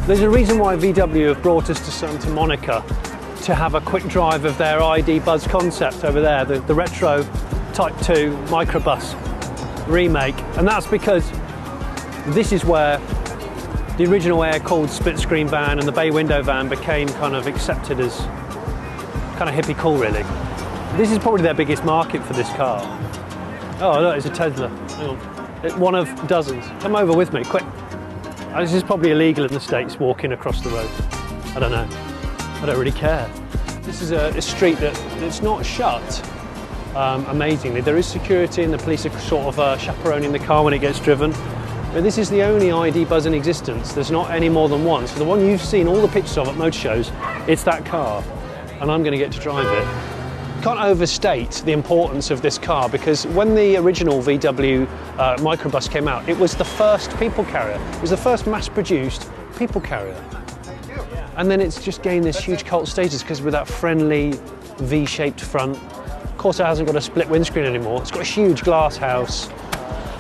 There's a reason why VW have brought us to Santa Monica to have a quick drive of their ID Buzz concept over there, the retro Type 2 microbus remake, and that's because this is where the original air-cooled split-screen van and the bay window van became kind of accepted as kind of hippie cool, really. This is probably their biggest market for this car. Oh look, it's a Tesla. Hang on. It's one of dozens. Come over with me, quick. This is probably illegal in the States, walking across the road. I don't know. I don't really care. This is a street that's not shut, amazingly. There is security and the police are sort of chaperoning the car when it gets driven. But this is the only ID Buzz in existence. There's not any more than one. So the one you've seen all the pictures of at motor shows, it's that car. And I'm going to get to drive it. Can't overstate the importance of this car, because when the original VW microbus came out, it was the first people carrier. It was the first mass-produced people carrier. And then it's just gained this huge cult status because with that friendly V-shaped front. Of course, it hasn't got a split windscreen anymore. It's got a huge glass house,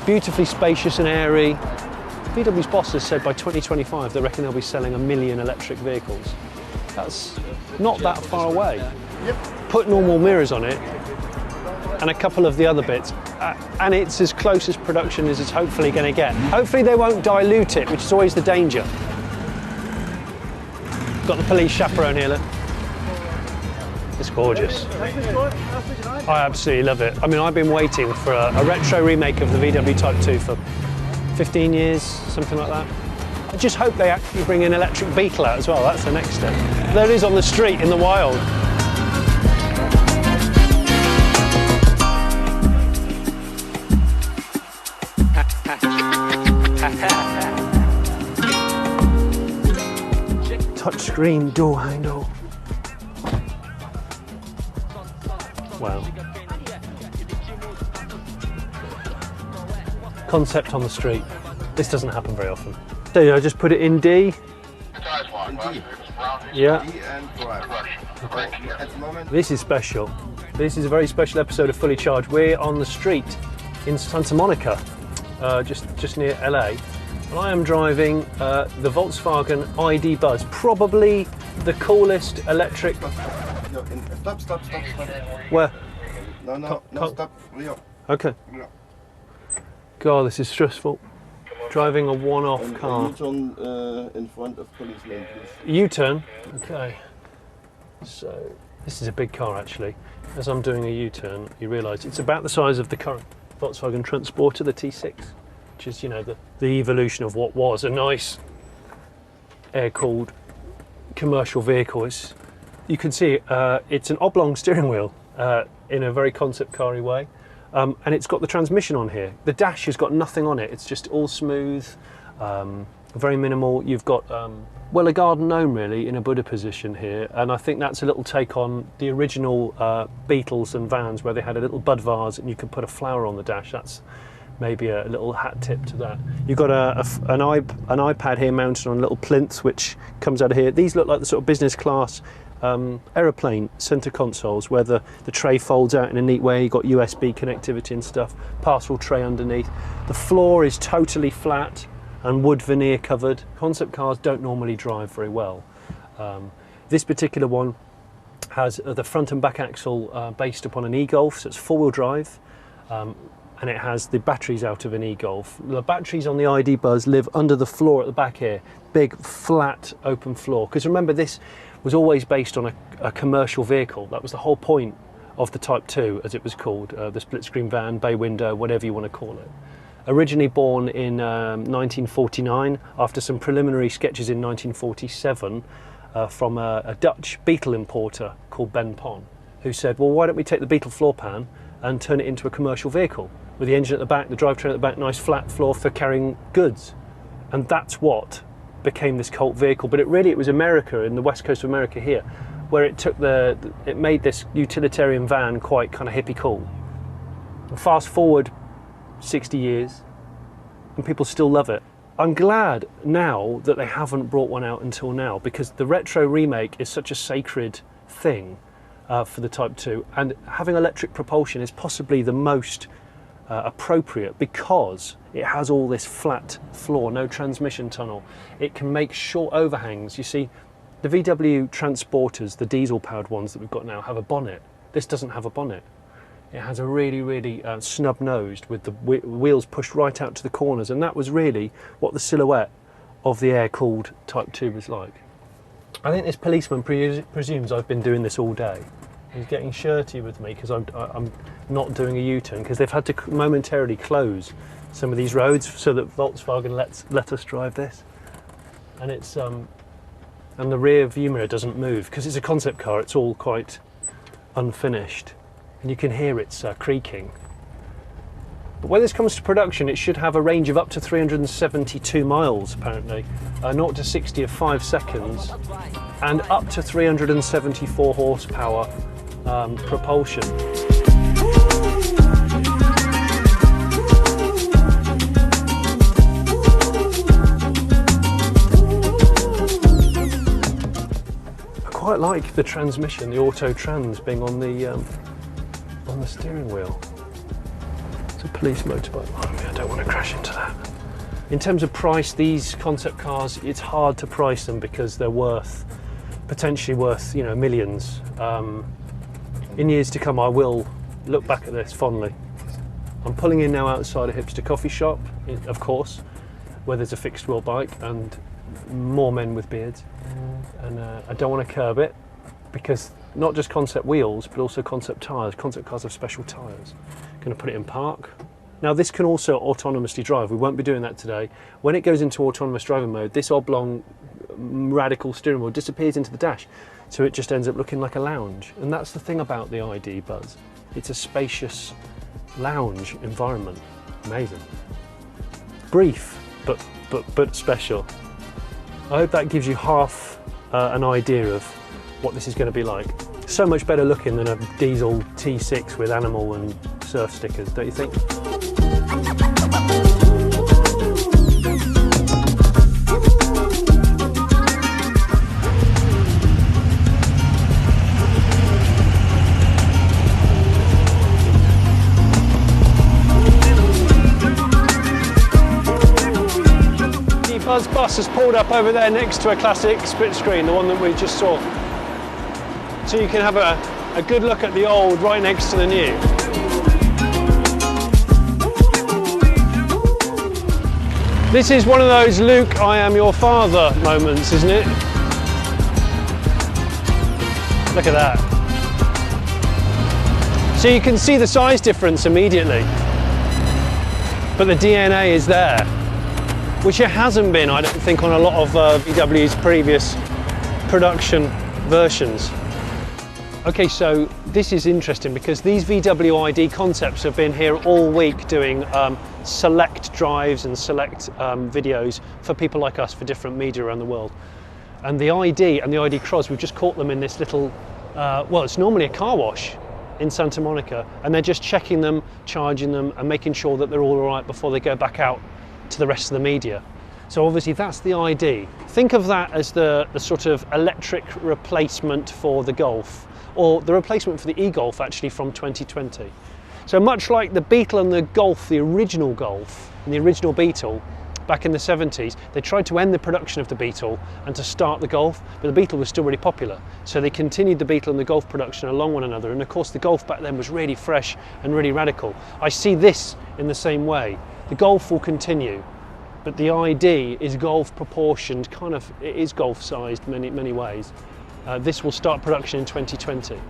beautifully spacious and airy. VW's boss has said by 2025 they reckon they'll be selling 1 million electric vehicles. That's not that far away. Put normal mirrors on it and a couple of the other bits, and it's as close as production as it's hopefully going to get. Hopefully they won't dilute it, which is always the danger. Got the police chaperone here, look. It's gorgeous. I absolutely love it. I mean, I've been waiting for a retro remake of the VW Type 2 for 15 years, something like that. I just hope they actually bring an electric Beetle out as well. That's the next step. There it is on the street in the wild. Touchscreen door handle. Wow. Concept on the street. This doesn't happen very often. So I just put it in D. Yeah. This is special. This is a very special episode of Fully Charged. We're on the street in Santa Monica, just near LA. And I am driving the Volkswagen ID Buzz, probably the coolest electric. Stop. Where? No, stop. Rio. Okay. Yeah. God, this is stressful. Driving a one-off car. U-turn in front of police lane, please. U-turn. Okay. So this is a big car actually. As I'm doing a U-turn, you realise it's about the size of the current Volkswagen Transporter, the T6, which is, you know, the evolution of what was a nice air-cooled commercial vehicle. You can see it's an oblong steering wheel in a very concept car-y way. And it's got the transmission on here. The dash has got nothing on it. It's just all smooth, very minimal. You've got, well, a garden gnome really in a Buddha position here. And I think that's a little take on the original Beetles and vans where they had a little bud vase and you could put a flower on the dash. That's maybe a little hat tip to that. You've got an iPad here mounted on a little plinth which comes out of here. These look like the sort of business class aeroplane center consoles where the tray folds out in a neat way. You've got USB connectivity and stuff, parcel tray underneath. The floor is totally flat and wood veneer covered. Concept cars don't normally drive very well. This particular one has the front and back axle based upon an e-Golf, so it's four-wheel drive, and it has the batteries out of an e-Golf. The batteries on the ID Buzz live under the floor at the back here, big flat open floor, because remember this was always based on a commercial vehicle. That was the whole point of the Type 2, as it was called, the split screen van, bay window, whatever you want to call it. Originally born in 1949, after some preliminary sketches in 1947 from a Dutch Beetle importer called Ben Pon, who said, well, why don't we take the Beetle floor pan and turn it into a commercial vehicle with the engine at the back, the drivetrain at the back, nice flat floor for carrying goods. And that's what became this cult vehicle. But it was America, in the west coast of America here, where it made this utilitarian van quite kind of hippie cool. And fast forward 60 years, and people still love it. I'm glad now that they haven't brought one out until now, because the retro remake is such a sacred thing for the Type 2, and having electric propulsion is possibly the most appropriate, because it has all this flat floor, no transmission tunnel. It can make short overhangs. You see, the VW Transporters, the diesel-powered ones that we've got now, have a bonnet. This doesn't have a bonnet. It has a really snub-nosed, with the wheels pushed right out to the corners, and that was really what the silhouette of the air-cooled Type 2 was like. I think this policeman presumes I've been doing this all day. He's getting shirty with me because I'm not doing a U-turn, because they've had to momentarily close some of these roads so that Volkswagen let us drive this. And it's and the rear view mirror doesn't move because it's a concept car. It's all quite unfinished, and you can hear it's creaking. But when this comes to production, it should have a range of up to 372 miles, apparently, 0 to 60 of 5 seconds, and up to 374 horsepower propulsion. I quite like the transmission, the auto trans being on the steering wheel. It's a police motorbike. Oh, I don't want to crash into that. In terms of price, these concept cars, it's hard to price them because they're potentially worth, millions. In years to come, I will look back at this fondly. I'm pulling in now outside a hipster coffee shop, of course, where there's a fixed wheel bike and more men with beards. And I don't want to curb it, because not just concept wheels, but also concept tyres. Concept cars have special tyres. Going to put it in park. Now this can also autonomously drive. We won't be doing that today. When it goes into autonomous driving mode, this oblong radical steering wheel disappears into the dash, so it just ends up looking like a lounge. And that's the thing about the ID Buzz. It's a spacious lounge environment. Amazing. Brief, but special. I hope that gives you half an idea of what this is going to be like. So much better looking than a diesel T6 with animal and surf stickers, don't you think? The bus has pulled up over there next to a classic split screen, the one that we just saw. So you can have a good look at the old right next to the new. This is one of those Luke, I am your father moments, isn't it? Look at that. So you can see the size difference immediately, but the DNA is there, which it hasn't been, I don't think, on a lot of VW's previous production versions. Okay, so this is interesting because these VW ID concepts have been here all week doing select drives and select videos for people like us for different media around the world. And the ID and the ID Cross, we've just caught them in this little, well, it's normally a car wash in Santa Monica, and they're just checking them, charging them, and making sure that they're all right before they go back out to the rest of the media. So obviously that's the ID. Think of that as the sort of electric replacement for the Golf, or the replacement for the e-Golf actually from 2020. So much like the Beetle and the Golf, the original Golf and the original Beetle back in the 70s, they tried to end the production of the Beetle and to start the Golf, but the Beetle was still really popular. So they continued the Beetle and the Golf production along one another, and of course the Golf back then was really fresh and really radical. I see this in the same way. The Golf will continue, but the ID is Golf proportioned, kind of, it is Golf sized in many ways. This will start production in 2020. And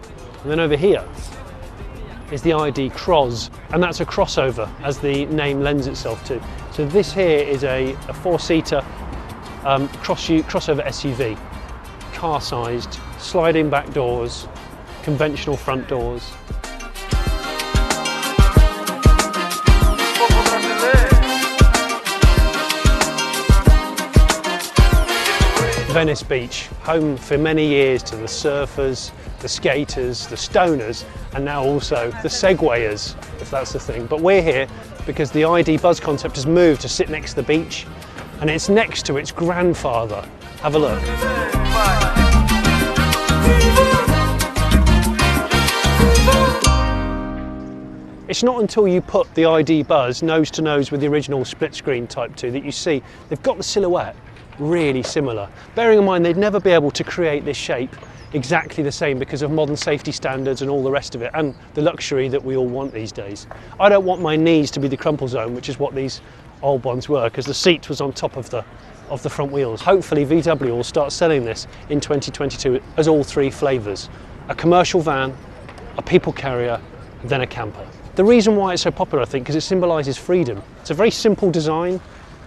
then over here is the ID Cross, and that's a crossover, as the name lends itself to. So this here is a four-seater crossover SUV, car-sized, sliding back doors, conventional front doors. Venice Beach, home for many years to the surfers, the skaters, the stoners, and now also the segwayers, if that's the thing. But we're here because the ID Buzz concept has moved to sit next to the beach, and it's next to its grandfather. Have a look. It's not until you put the ID Buzz nose to nose with the original split screen Type 2 that you see they've got the silhouette really similar. Bearing in mind they'd never be able to create this shape exactly the same because of modern safety standards and all the rest of it, and the luxury that we all want these days. I don't want my knees to be the crumple zone, which is what these old ones were, because the seat was on top of the front wheels. Hopefully VW will start selling this in 2022 as all three flavours: a commercial van, a people carrier, and then a camper. The reason why it's so popular, I think, because it symbolises freedom. It's a very simple design,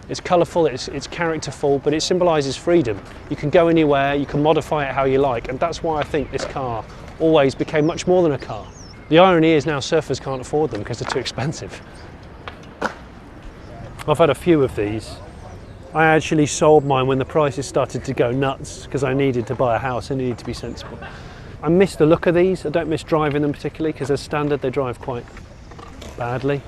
it's colourful, it's characterful, but it symbolises freedom. You can go anywhere, you can modify it how you like, and that's why I think this car always became much more than a car. The irony is now surfers can't afford them because they're too expensive. I've had a few of these. I actually sold mine when the prices started to go nuts because I needed to buy a house, I needed to be sensible. I miss the look of these, I don't miss driving them particularly because as standard they drive quite badly.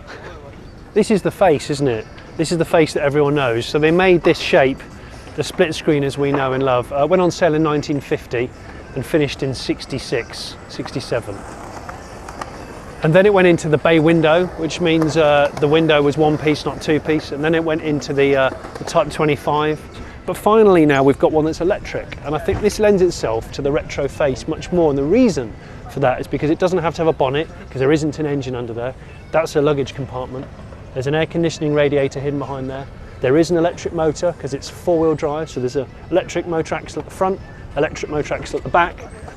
This is the face, isn't it? This is the face that everyone knows. So they made this shape, the split screen as we know and love. Went on sale in 1950 and finished in 66, 67. And then it went into the bay window, which means the window was one piece, not two piece. And then it went into the Type 25. But finally now we've got one that's electric. And I think this lends itself to the retro face much more. And the reason for that is because it doesn't have to have a bonnet, because there isn't an engine under there. That's a luggage compartment. There's an air conditioning radiator hidden behind there. There is an electric motor because it's four-wheel drive, so there's an electric motor axle at the front, electric motor axle at the back,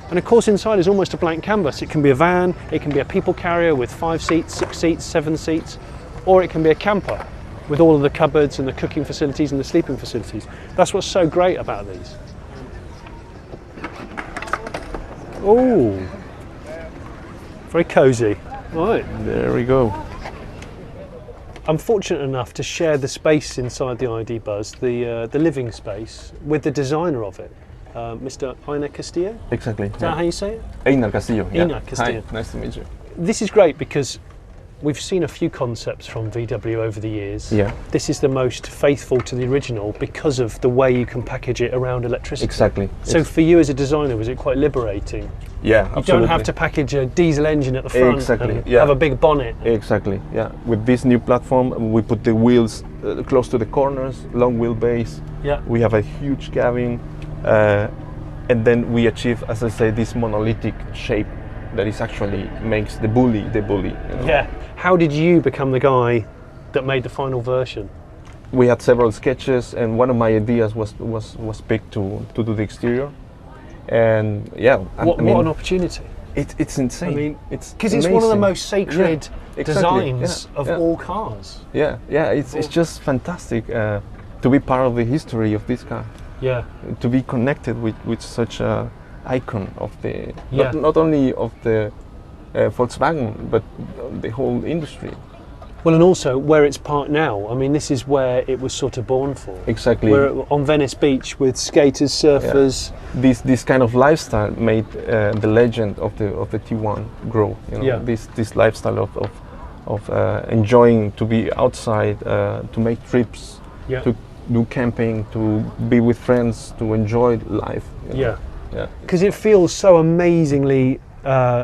and of course inside is almost a blank canvas. It can be a van, it can be a people carrier with 5 seats, 6 seats, 7 seats, or it can be a camper with all of the cupboards and the cooking facilities and the sleeping facilities. That's what's so great about these. Oh, very cosy. Right, There we go. I'm fortunate enough to share the space inside the ID Buzz, the living space, with the designer of it, Mr. Einar Castillo. Exactly. Is that how you say it? Einar Castillo. Yeah. Einar Castillo. Hi, nice to meet you. This is great because we've seen a few concepts from VW over the years. Yeah. This is the most faithful to the original because of the way you can package it around electricity. Exactly. So for you as a designer, was it quite liberating? Yeah, You absolutely. don't have to package a diesel engine at the front Exactly, and yeah. have a big bonnet. Exactly. Yeah. With this new platform, we put the wheels close to the corners, long wheelbase. Yeah. We have a huge cabin, and then we achieve, as I say, this monolithic shape that is actually makes the bully the bully. You know? Yeah. How did you become the guy that made the final version? We had several sketches, and one of my ideas was picked to do the exterior. And yeah, What an opportunity! It's insane. I mean, it's because it's one of the amazing. most sacred Yeah, exactly. designs Yeah, of yeah. all cars. Yeah, it's just fantastic to be part of the history of this car, Yeah. to be connected with such a icon of the Yeah. not only of the Volkswagen but the whole industry. Well, and also where it's parked now. I mean, this is where it was sort of born for. Exactly. We're on Venice Beach with skaters, surfers. This kind of lifestyle made the legend of the T1 grow. You know? Yeah. This lifestyle of enjoying to be outside, to make trips, Yeah. to do camping, to be with friends, to enjoy life. You know? Yeah. Yeah. Because it feels so amazingly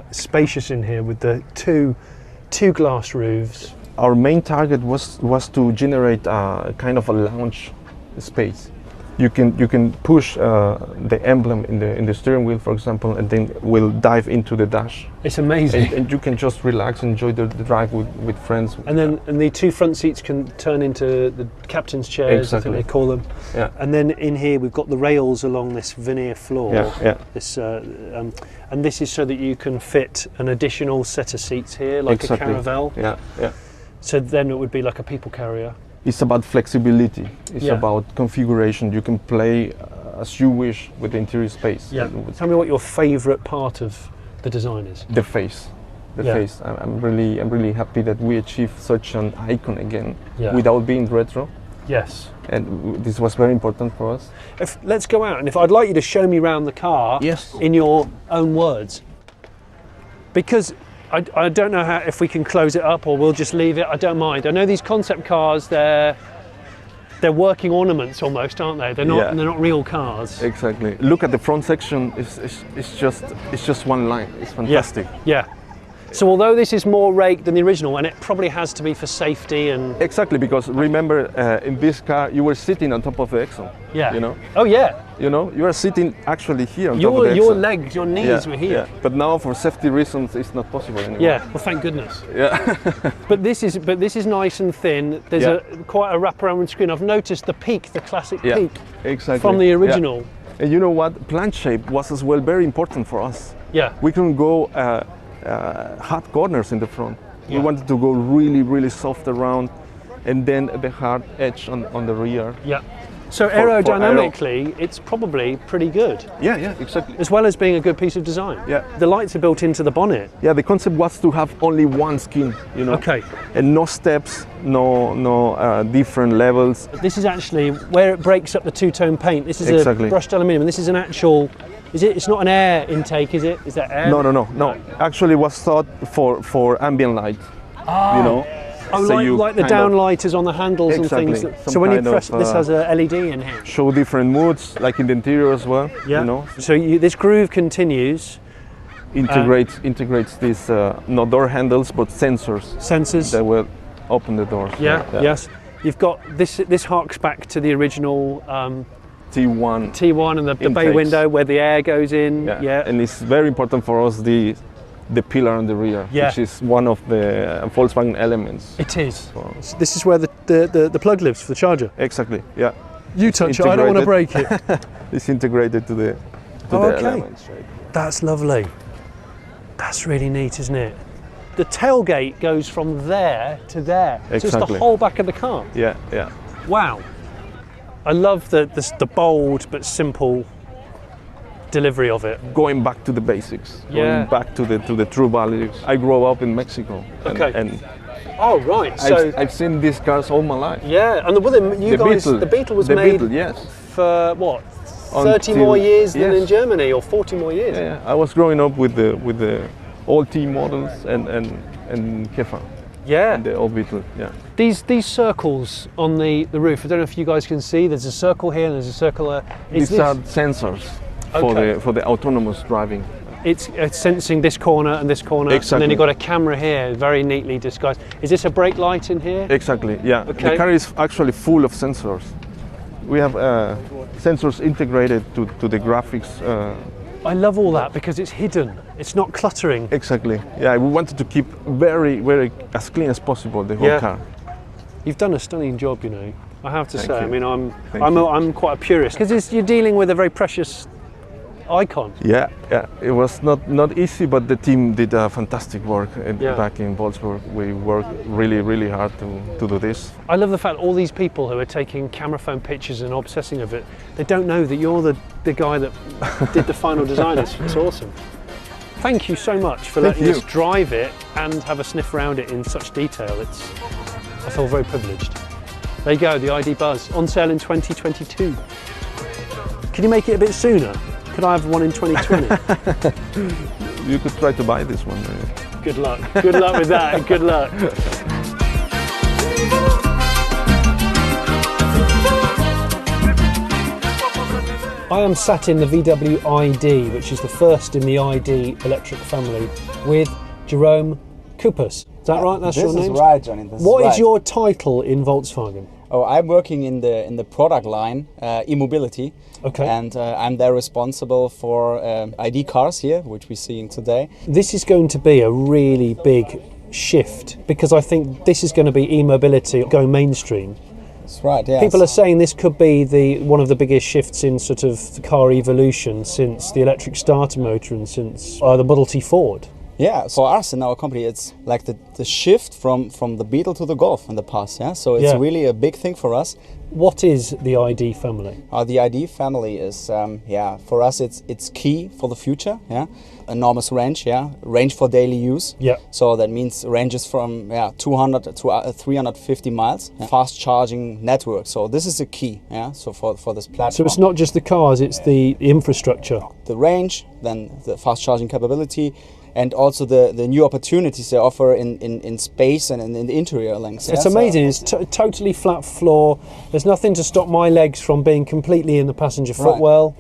spacious in here with the two glass roofs. Our main target was to generate a kind of a lounge space. You can push the emblem in the steering wheel, for example, and then we'll dive into the dash. It's amazing. And you can just relax, enjoy the drive with friends. And the two front seats can turn into the captain's chairs, Exactly. I think they call them. Yeah. And then in here we've got the rails along this veneer floor. Yeah. This and this is so that you can fit an additional set of seats here, like Exactly. a caravel. Yeah. So then it would be like a people carrier. It's about flexibility. It's Yeah. about configuration. You can play as you wish with the interior space. Yeah. And with Tell me what your favourite part of the design is. the face. The Yeah. face. I'm really happy that we achieved such an icon again Yeah. without being retro. Yes. And this was very important for us. Let's go out, and I'd like you to show me around the car Yes. in your own words. Because I don't know if we can close it up or we'll just leave it. I don't mind. I know these concept cars, they're working ornaments almost, aren't they? They're not real cars. Exactly. Look at the front section. It's just one line. It's fantastic. Yeah. So although this is more raked than the original, and it probably has to be for safety and... Exactly, because remember, in this car, you were sitting on top of the axle. Yeah. You know? Oh, yeah. You know, you are sitting actually here on top of the axle. Your legs, your knees were here. Yeah. But now, for safety reasons, it's not possible anymore. Yeah, well, thank goodness. Yeah. But this is nice and thin. There's quite a wraparound windscreen. I've noticed the peak, the classic peak exactly. from the original. Yeah. And you know what? Plant shape was as well very important for us. Yeah. We couldn't go hard corners in the front. Yeah. We wanted to go really, really soft around, and then the hard edge on the rear. Yeah. So aerodynamically, it's probably pretty good. Yeah, exactly. As well as being a good piece of design. Yeah. The lights are built into the bonnet. Yeah, the concept was to have only one skin, you know. Okay. And no steps, no different levels. This is actually where it breaks up the two-tone paint. This is a brushed aluminium, and this is an actual. It's not an air intake, is it? Is that air? No. Actually, it was thought for ambient light. You know. Oh, so like the downlighters on the handles and things. So when you press, this has a LED in here. Show different moods, like in the interior as well. Yeah. You know. So this groove continues. Integrates these not door handles but sensors. Sensors that will open the doors. Yeah. Yes. You've got this. This harks back to the original. T1 and the bay window where the air goes in. Yeah. And it's very important for us the pillar on the rear, which is one of the Volkswagen elements. It is. This is where the plug lives for the charger. Exactly. Yeah. You touch it. I don't want to break it. It's integrated to the elements. Right? That's lovely. That's really neat, isn't it? The tailgate goes from there to there. Exactly. So it's the whole back of the car. Yeah. Wow. I love the bold but simple delivery of it. Going back to the basics. Going back to the true values. I grew up in Mexico. And oh right. So I've seen these cars all my life. Yeah, and the Beetle was made for what? 30 more years than in Germany, or 40 more years. Yeah. I was growing up with the old T models and Kefa. Yeah. And the old Beetle. Yeah. These circles on the roof, I don't know if you guys can see, there's a circle here and there's a circle there. These are sensors for the autonomous driving. It's sensing this corner and this corner, and then you've got a camera here, very neatly disguised. Is this a brake light in here? Exactly, yeah. Okay. The car is actually full of sensors. We have sensors integrated to the graphics. I love all that because it's hidden. It's not cluttering. Exactly. Yeah, we wanted to keep very, very as clean as possible the whole car. You've done a stunning job, you know. I have to say. You. I mean, I'm quite a purist because you're dealing with a very precious icon. Yeah. It was not easy, but the team did fantastic work back in Wolfsburg. We worked really, really hard to do this. I love the fact all these people who are taking camera phone pictures and obsessing of it, they don't know that you're the guy that did the final design. It's awesome. Thank you so much for letting us drive it and have a sniff around it in such detail. I feel very privileged. There you go, the ID Buzz, on sale in 2022. Can you make it a bit sooner? Could I have one in 2020? You could try to buy this one. Good luck. Good luck with that. Good luck. I am sat in the VW ID, which is the first in the ID electric family, with Jerome Kupus. Is that right? That's your name? This is right, Johnny. What is your title in Volkswagen? Oh, I'm working in the product line, e-mobility. Okay. And I'm there responsible for ID cars here, which we're seeing today. This is going to be a really big shift because I think this is going to be e-mobility going mainstream. That's right, yeah. People are saying this could be one of the biggest shifts in sort of the car evolution since the electric starter motor and since the Model T Ford. Yeah, for us in our company, it's like the shift from the Beetle to the Golf in the past. Yeah, so it's really a big thing for us. What is the ID family? The ID family is, for us it's key for the future. Yeah, enormous range. Yeah, range for daily use. Yeah. So that means ranges from 200 to 350 miles. Yeah. Fast charging network. So this is the key. Yeah. So for this platform. So it's not just the cars; it's the infrastructure. The range, then the fast charging capability, and also the new opportunities they offer in space and in the interior lengths. It's amazing. It's totally flat floor. There's nothing to stop my legs from being completely in the passenger footwell,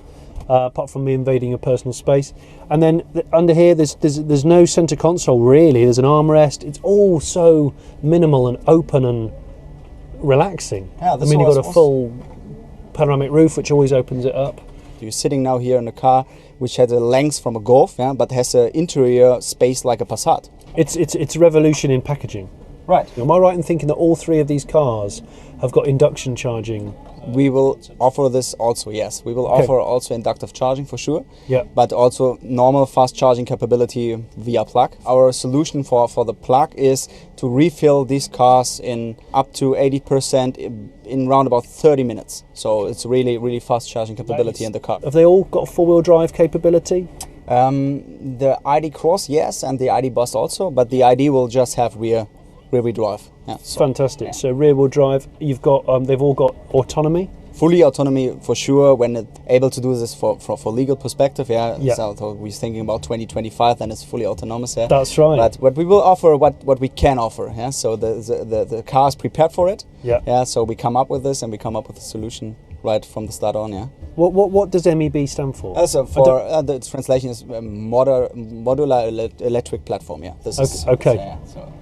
apart from me invading your personal space. And then under here, there's no center console really. There's an armrest. It's all so minimal and open and relaxing. Yeah, I mean, you've got a full panoramic roof, which always opens it up. You're sitting now here in a car which has a length from a Golf, but has an interior space like a Passat. It's a revolution in packaging. Right. Am I right in thinking that all three of these cars have got induction charging? We will offer this also, yes. We will offer also inductive charging for sure, but also normal fast charging capability via plug. Our solution for the plug is to refill these cars in up to 80% in around about 30 minutes. So it's really fast charging capability in the car. Have they all got four-wheel drive capability? The ID Cross, yes, and the ID Bus also, but the ID will just have rear-wheel drive. Yeah, so, fantastic. So rear-wheel drive. You've got they've all got autonomy. Fully autonomy for sure. When it's able to do this for legal perspective, So we're thinking about 2025, then it's fully autonomous. Yeah, that's right. But what we will offer, what we can offer. Yeah, so the car is prepared for it. Yeah. Yeah. So we come up with this, and we come up with a solution right from the start on. Yeah. What does MEB stand for? So the translation is modular electric platform. Yeah. This is okay.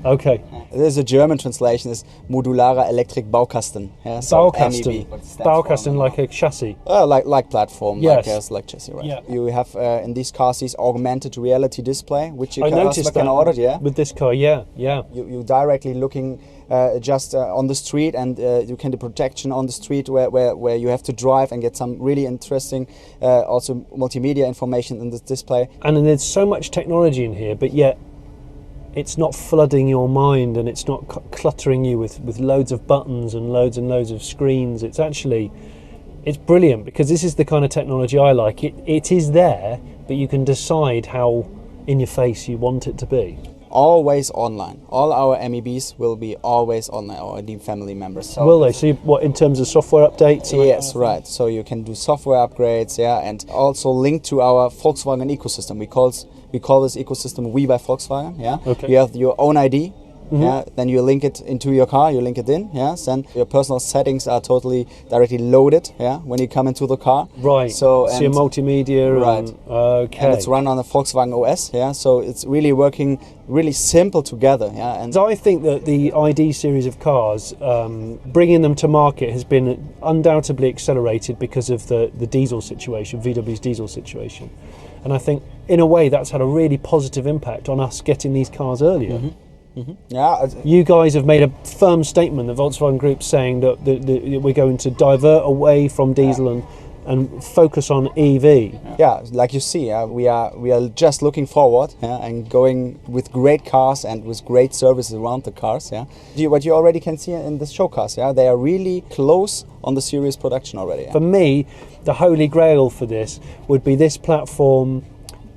Okay. There's a German translation is modularer Elektrik Baukasten. Yeah. So Baukasten. Baukasten, like a chassis. Like platform. Yes. Like chassis. Right. Yeah. You have in these cars this augmented reality display, which you I noticed can order. Yeah. With this car, yeah. You directly looking just on the street, and you can do protection on the street where you have to drive and get some really interesting also multimedia information in this display. And there's so much technology in here, but yet it's not flooding your mind, and it's not cluttering you with loads of buttons and loads of screens. It's brilliant, because this is the kind of technology I like. It is there, but you can decide how in your face you want it to be. Always online. All our MEBs will be always online, our ID family members. So will they? So what, in terms of software updates? Yes, right. So you can do software upgrades, and also link to our Volkswagen ecosystem. We call this ecosystem We by Volkswagen. Yeah. Okay. You have your own ID. Yeah, then you link it into your car, you link it in, then your personal settings are totally directly loaded, when you come into the car. Right, so your multimedia, right. And it's run on the Volkswagen OS, so it's really working really simple together, And I think that the ID series of cars, bringing them to market has been undoubtedly accelerated because of the diesel situation, VW's diesel situation. And I think, in a way, that's had a really positive impact on us getting these cars earlier. Mm-hmm. Mm-hmm. Yeah, you guys have made a firm statement, the Volkswagen Group, saying that we're going to divert away from diesel and focus on EV. Yeah, like you see, we are just looking forward and going with great cars and with great services around the cars. Yeah, what you already can see in the show cars. Yeah, they are really close on the series production already. Yeah? For me, the holy grail for this would be this platform.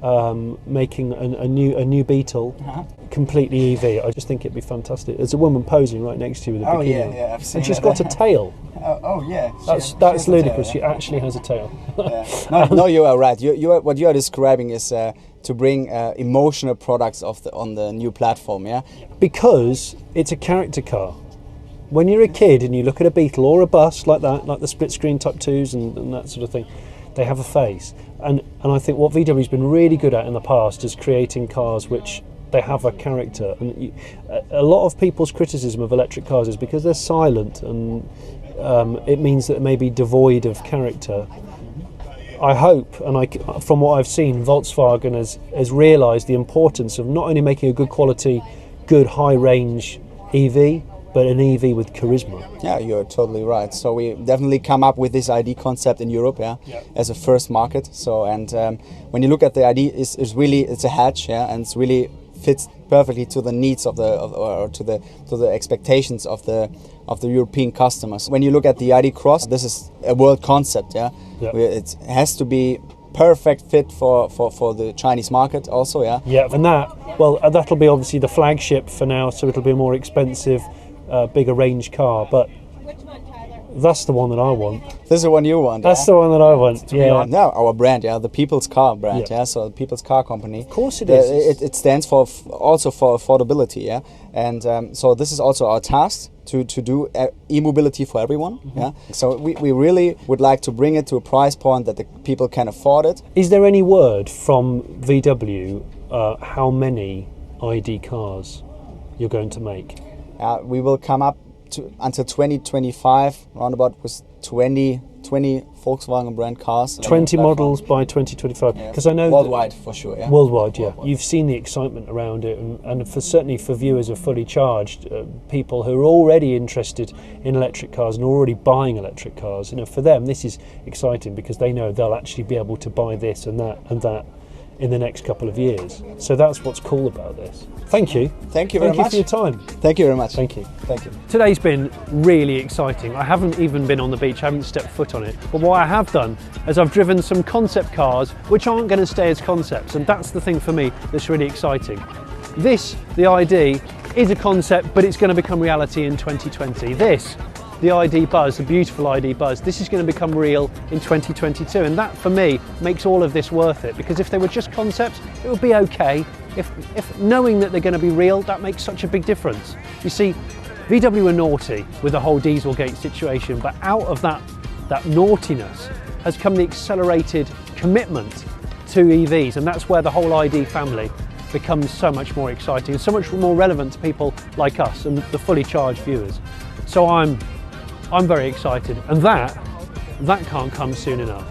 Making a new Beetle, completely EV. I just think it'd be fantastic. There's a woman posing right next to you with a bikini on. I've seen and she's got a tail. Yeah. That's ludicrous. She actually has a tail. No, you are right. What you are describing is to bring emotional products on the new platform. Yeah. Because it's a character car. When you're a kid and you look at a Beetle or a bus like that, like the split screen Type 2s and that sort of thing, they have a face. And I think what VW's been really good at in the past is creating cars which they have a character. And a lot of people's criticism of electric cars is because they're silent, and it means that they may be devoid of character. I hope, and from what I've seen, Volkswagen has realised the importance of not only making a good quality, good high range EV, but an EV with charisma. Yeah, you're totally right. So we definitely come up with this ID concept in Europe, as a first market. So when you look at the ID, it's a hatch, and it's really fits perfectly to the needs of or to the expectations of the European customers. When you look at the ID Cross, this is a world concept. Yeah, it has to be perfect fit for the Chinese market also. Yeah, and that'll be obviously the flagship for now, so it'll be a more expensive, bigger range car, but that's the one that I want. This is the one you want. That's the one that I want. Yeah. Yeah, our brand, the People's Car brand. Yeah, so the People's Car Company. Of course it is. It stands for also for affordability. Yeah, and so this is also our task to do e-mobility for everyone. Yeah, so we really would like to bring it to a price point that the people can afford it. Is there any word from VW how many ID cars you're going to make? We will come up to until 2025, roundabout with 20 Volkswagen brand cars. 20 models by 2025. Because I know worldwide for sure. Yeah. Worldwide. You've seen the excitement around it, and certainly for viewers of Fully Charged, people who are already interested in electric cars and already buying electric cars. For them this is exciting because they know they'll actually be able to buy this and that in the next couple of years. So that's what's cool about this. Thank you. Thank you very much. Thank you for your time. Thank you very much. Thank you. Thank you. Today's been really exciting. I haven't even been on the beach, I haven't stepped foot on it. But what I have done is I've driven some concept cars which aren't going to stay as concepts, and that's the thing for me that's really exciting. This, the ID, is a concept, but it's going to become reality in 2020. This, the ID Buzz, the beautiful ID Buzz, this is going to become real in 2022, and that for me makes all of this worth it, because if they were just concepts it would be okay. If knowing that they're going to be real, that makes such a big difference. You see, VW were naughty with the whole Dieselgate situation, but out of that naughtiness has come the accelerated commitment to EVs, and that's where the whole ID family becomes so much more exciting and so much more relevant to people like us and the Fully Charged viewers. So I'm very excited, and that can't come soon enough.